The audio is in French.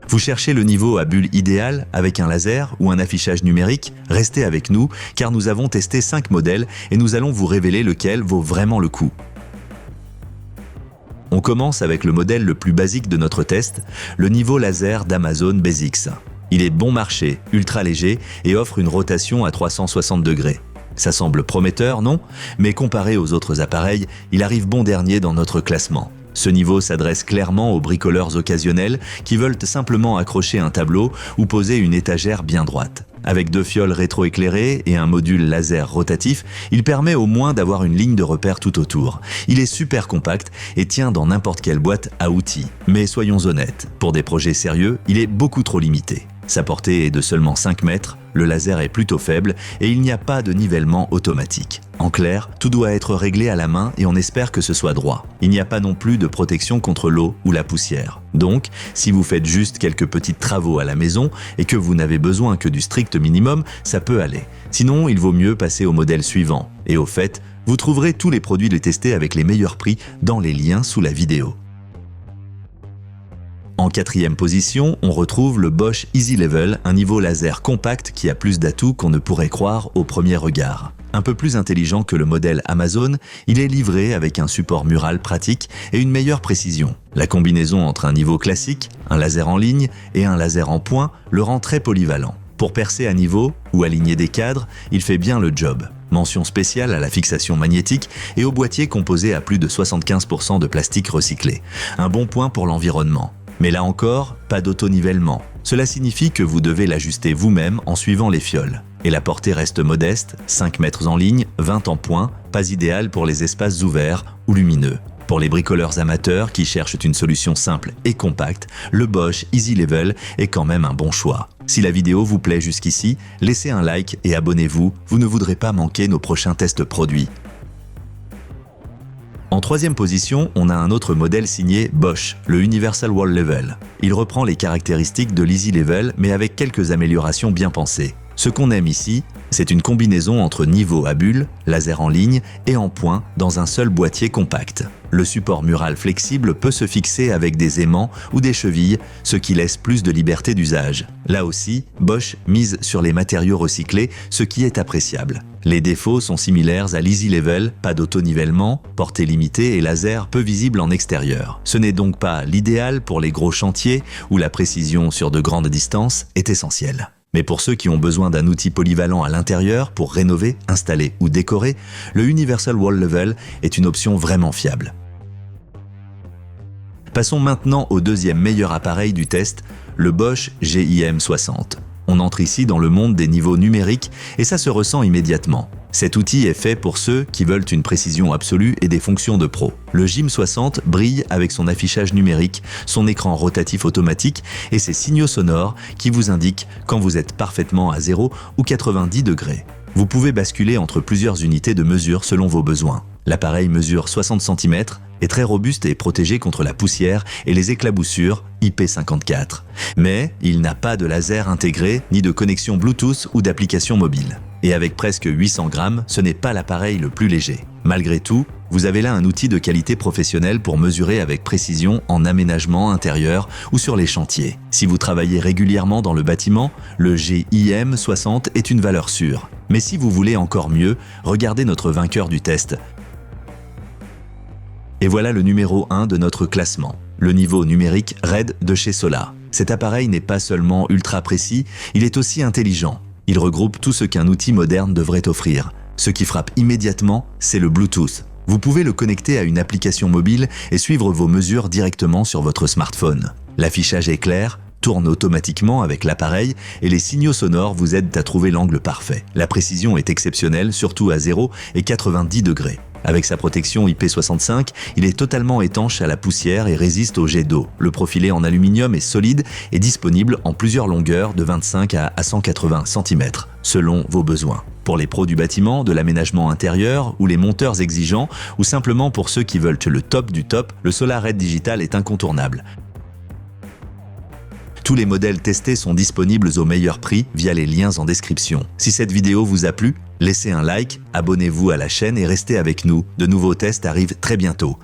Vous cherchez le niveau à bulle idéal avec un laser ou un affichage numérique? Restez avec nous car nous avons testé 5 modèles et nous allons vous révéler lequel vaut vraiment le coup. On commence avec le modèle le plus basique de notre test, le niveau laser d'Amazon Basics. Il est bon marché, ultra léger et offre une rotation à 360 degrés. Ça semble prometteur, non? Mais comparé aux autres appareils, il arrive bon dernier dans notre classement. Ce niveau s'adresse clairement aux bricoleurs occasionnels qui veulent simplement accrocher un tableau ou poser une étagère bien droite. Avec 2 fioles rétroéclairées et un module laser rotatif, il permet au moins d'avoir une ligne de repère tout autour. Il est super compact et tient dans n'importe quelle boîte à outils. Mais soyons honnêtes, pour des projets sérieux, il est beaucoup trop limité. Sa portée est de seulement 5 mètres, le laser est plutôt faible et il n'y a pas de nivellement automatique. En clair, tout doit être réglé à la main et on espère que ce soit droit. Il n'y a pas non plus de protection contre l'eau ou la poussière. Donc, si vous faites juste quelques petits travaux à la maison et que vous n'avez besoin que du strict minimum, ça peut aller. Sinon, il vaut mieux passer au modèle suivant. Et au fait, vous trouverez tous les produits testés avec les meilleurs prix dans les liens sous la vidéo. En 4e position, on retrouve le Bosch Easy Level, un niveau laser compact qui a plus d'atouts qu'on ne pourrait croire au premier regard. Un peu plus intelligent que le modèle Amazon, il est livré avec un support mural pratique et une meilleure précision. La combinaison entre un niveau classique, un laser en ligne et un laser en point le rend très polyvalent. Pour percer à niveau ou aligner des cadres, il fait bien le job. Mention spéciale à la fixation magnétique et au boîtier composé à plus de 75% de plastique recyclé. Un bon point pour l'environnement. Mais là encore, pas d'auto-nivellement. Cela signifie que vous devez l'ajuster vous-même en suivant les fioles. Et la portée reste modeste, 5 mètres en ligne, 20 en point, pas idéal pour les espaces ouverts ou lumineux. Pour les bricoleurs amateurs qui cherchent une solution simple et compacte, le Bosch Easy Level est quand même un bon choix. Si la vidéo vous plaît jusqu'ici, laissez un like et abonnez-vous, vous ne voudrez pas manquer nos prochains tests produits. En 3e position, on a un autre modèle signé Bosch, le Universal Wall Level. Il reprend les caractéristiques de l'Easy Level, mais avec quelques améliorations bien pensées. Ce qu'on aime ici, c'est une combinaison entre niveau à bulle, laser en ligne et en point dans un seul boîtier compact. Le support mural flexible peut se fixer avec des aimants ou des chevilles, ce qui laisse plus de liberté d'usage. Là aussi, Bosch mise sur les matériaux recyclés, ce qui est appréciable. Les défauts sont similaires à l'Easy Level, pas d'auto-nivellement, portée limitée et laser peu visible en extérieur. Ce n'est donc pas l'idéal pour les gros chantiers où la précision sur de grandes distances est essentielle. Mais pour ceux qui ont besoin d'un outil polyvalent à l'intérieur pour rénover, installer ou décorer, le Universal Wall Level est une option vraiment fiable. Passons maintenant au 2e meilleur appareil du test, le Bosch GIM60. On entre ici dans le monde des niveaux numériques et ça se ressent immédiatement. Cet outil est fait pour ceux qui veulent une précision absolue et des fonctions de pro. Le GIM60 brille avec son affichage numérique, son écran rotatif automatique et ses signaux sonores qui vous indiquent quand vous êtes parfaitement à 0 ou 90 degrés. Vous pouvez basculer entre plusieurs unités de mesure selon vos besoins. L'appareil mesure 60 cm, est très robuste et protégé contre la poussière et les éclaboussures IP54. Mais il n'a pas de laser intégré, ni de connexion Bluetooth ou d'application mobile. Et avec presque 800 grammes, ce n'est pas l'appareil le plus léger. Malgré tout, vous avez là un outil de qualité professionnelle pour mesurer avec précision en aménagement intérieur ou sur les chantiers. Si vous travaillez régulièrement dans le bâtiment, le GIM60 est une valeur sûre. Mais si vous voulez encore mieux, regardez notre vainqueur du test. Et voilà le numéro 1 de notre classement, le niveau numérique RED de chez Solar. Cet appareil n'est pas seulement ultra précis, il est aussi intelligent. Il regroupe tout ce qu'un outil moderne devrait offrir. Ce qui frappe immédiatement, c'est le Bluetooth. Vous pouvez le connecter à une application mobile et suivre vos mesures directement sur votre smartphone. L'affichage est clair, tourne automatiquement avec l'appareil et les signaux sonores vous aident à trouver l'angle parfait. La précision est exceptionnelle, surtout à 0 et 90 degrés. Avec sa protection IP65, il est totalement étanche à la poussière et résiste au jet d'eau. Le profilé en aluminium est solide et disponible en plusieurs longueurs de 25 à 180 cm, selon vos besoins. Pour les pros du bâtiment, de l'aménagement intérieur ou les monteurs exigeants, ou simplement pour ceux qui veulent le top du top, le Solar Red Digital est incontournable. Tous les modèles testés sont disponibles au meilleur prix via les liens en description. Si cette vidéo vous a plu, laissez un like, abonnez-vous à la chaîne et restez avec nous. De nouveaux tests arrivent très bientôt.